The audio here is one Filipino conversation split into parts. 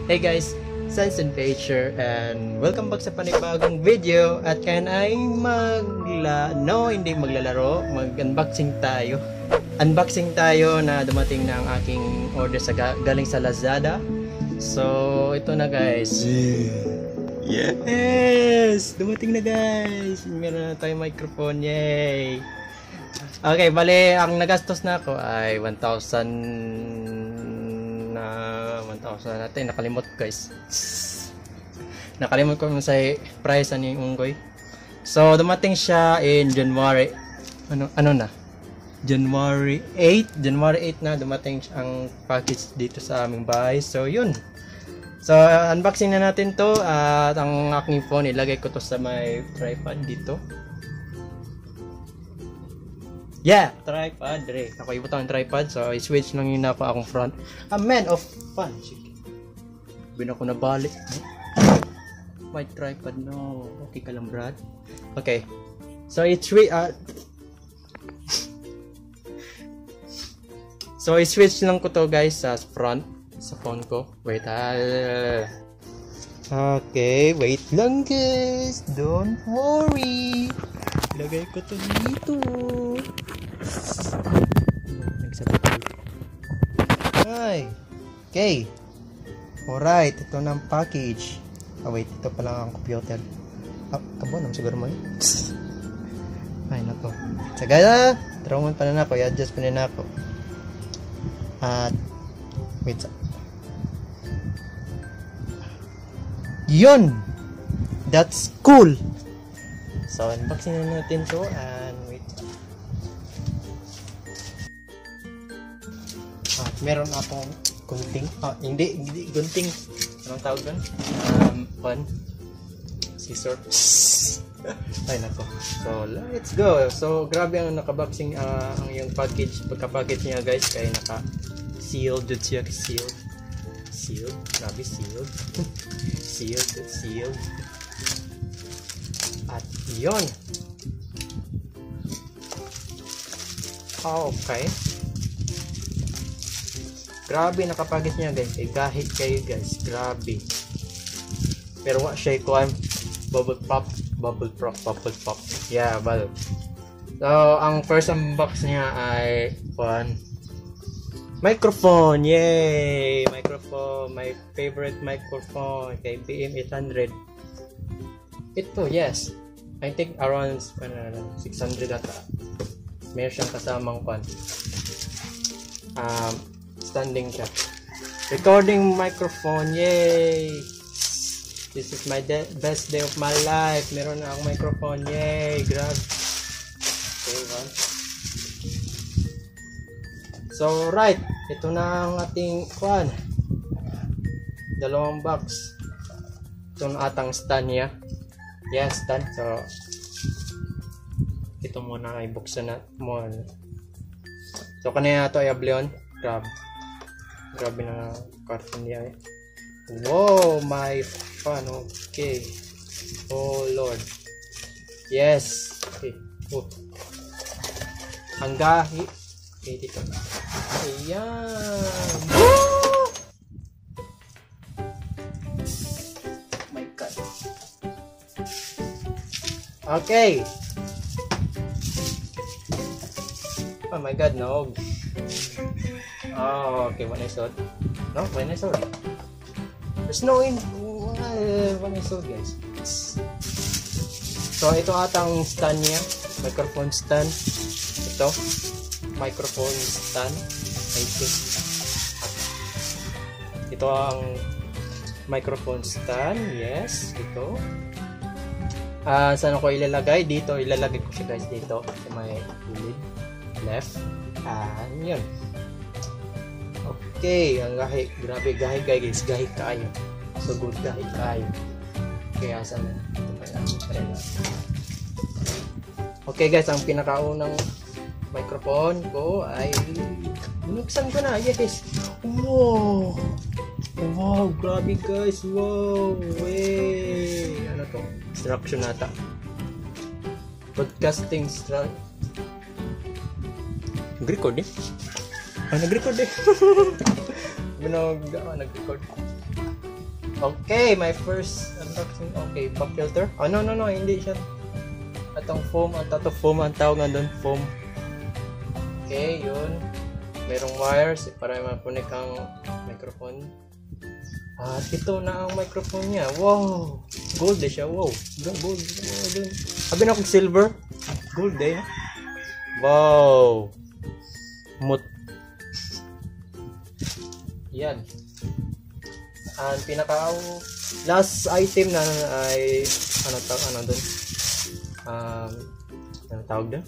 Hey guys, Science Adventure and welcome back sa panibagong video. At ngayon ay hindi maglalaro, mag-unboxing tayo. Unboxing tayo na dumating na ang aking order galing sa Lazada. So, ito na guys. Yes! Dumating na guys! Meron na tayong microphone, yay! Okay, bale, ang nagastos na ako ay 1,000 natin. Nakalimot guys. Nakalimot ko sa price ani unggoy. So, dumating siya in January. Ano na? January 8 na dumating ang package dito sa aming bahay. So, yun. So, unboxing na natin to. At ang aking phone, ilagay ko to sa may tripod dito. Yeah! Tripod. Ako ibutang ang tripod. So, i-switch lang yun ako akong front. A man of fun. Sige. Bin ako nabalik. My tripod, no. Okay ka lang, Brad? Okay. So, So, i-switch lang ko to guys sa front. Sa phone ko. Wait, okay, wait lang guys. Don't worry. Lagay ko to dito. Ay. Okay. Alright, ito na ang package. Wait, ito pa lang ang computer. Kabo naman siguro mo yun. Ay, nako. Sagada, traumon pa na ako. I-adjust pa na ako. At, wait. Yun! That's cool! So, unboxing na natin to and wait. Meron akong gunting. Hindi gunting. Anong tawag doon? Scissor. Ay nako. So, let's go. So, grabe ang nakaboxing ang yung package. Pagka-package niya guys, kaya naka-sealed. Sealed. Grabe, sealed. Sealed. At yun. Okay. Grabe nakapagit niya guys. Gahit kayo guys. Grabe. Pero what siya ikuan? Bubble pop. Yeah, bubble. So, ang first unbox niya ay microphone. Yay! Microphone. My favorite microphone. Kay BM800. Ito, yes. I think around 600 ata. Meron siyang kasamang standing siya. Recording microphone. Yay! This is my best day of my life. Meron na akong microphone. Yay! Grab. Okay, one. So, right. Ito na ang ating dalawang box. Ito na atang stand niya. Yes, stand. So, ito muna ay buksan na mo. So, kanina ito ay ablion. Grabe na carton niya eh. Wow, my fun. Okay. Oh, Lord. Yes. Okay. Oh. Ang gahi. Okay, dito. Ayan. Woo! My God. Okay. Oh my God, no. Oh, okay. When I saw it. No, when I saw it. There's no in. When I saw it, guys. So, ito atang stand niya. Microphone stand. Ito. Microphone stand. I think. Ito ang microphone stand. Yes. Ito. Saan ko ilalagay? Dito. Ilalagay ko siya guys dito. Sa may gilid. Left. Yun. Okay. Ang gahi. Grabe. Gahi guys. Gahi kayo. So good. Gahi kayo. Kaya saan na. Okay guys. Ang pinakaunang microphone ko ay binuksan ko na. Yes. Wow. Wow. Grabe guys. Wow. Wey. Ano to? Instruction nata. Broadcasting nag-record eh. Nag-record eh. Nag-record. Okay, my first unboxing. Okay, pop filter. Oh, no, hindi siya. Atong foam, ang foam ang tawag nga doon, foam. Okay, yun. Merong wires para mapunik ang microphone. At ito na ang microphone niya. Wow! Gold eh siya. Wow! Gold. Sabi na kong silver. Gold eh. Wow! Mut. Yan. Ang pinaka last item na ay ano doon? Ano tawag doon?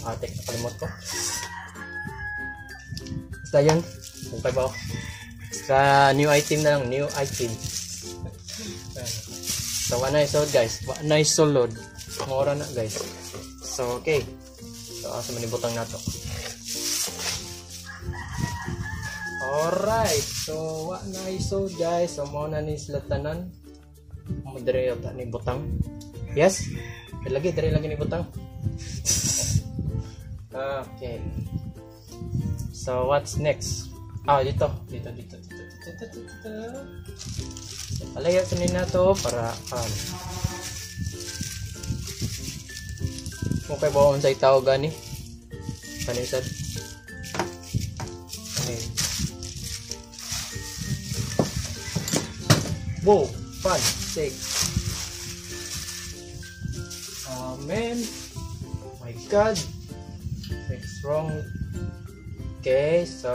Nakalimot ko. Basta yan. Okay ba? Sa new item na lang. New item. So, wanay sold guys. Wanay solod. Mura na guys. So, okay. So, asa manibutang na to. Alright. So, wanay sold guys. So, muna ni sila tanan. Madre yung ni butang. Yes? Dali lagi ni butang. Okay. So, what's next? Dito. Palaya sanin na to para kung kayo bawang sa itaw gani panisad. Okay. Wow, fun, sick. Man, my God, what's wrong? Okay, so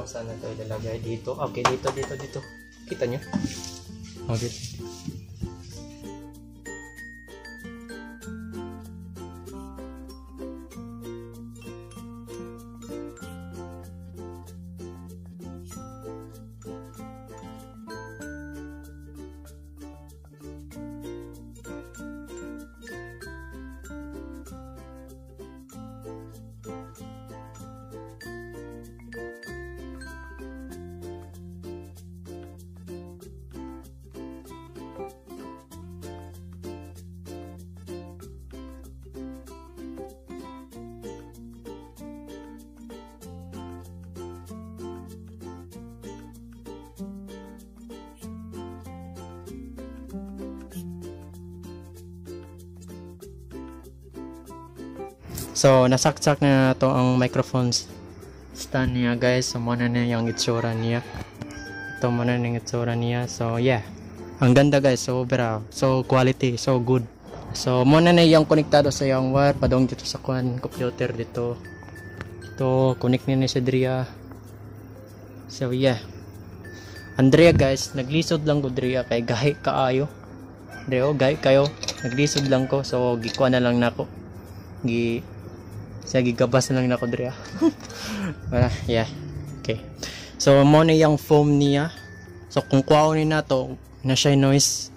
saan na ito ilalagay? Dito. Okay, dito. Kita nyo? Okay. So, nasaksak na to ang microphone stand niya guys. So, muna na yung itsura niya. Ito muna na yung itsura niya. So, yeah. Ang ganda guys. So, so, quality. So, good. So, muna na yung konektado sa yung wire. Padong dito sa computer dito. Ito, connect niya si Dria. So, yeah. Andrea guys, naglisod lang ko Dria. Kay gahi kaayo. Dria, gahi kayo. Naglisod lang ko. So, gikuha na lang na ako. Sige, gabas na lang na ako Dria. Yeah. Okay. So, muna yung foam niya. So, kung kuhaon na to, na siya noise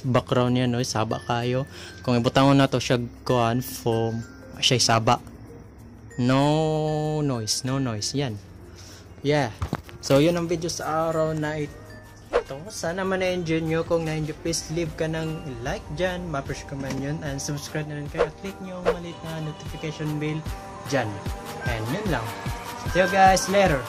background niya, noise, saba kayo. Kung ibutangon na to siya kuhan, foam, siya saba. No noise. Yan. Yeah. So, yun ang video sa araw na ito. Sana man na-enjoy nyo. Kung na-enjoy, please leave ka ng like dyan, ma-push ko man yun, and subscribe na rin kayo at click nyo ang maliit na notification bell dyan. And yun lang. See you guys later.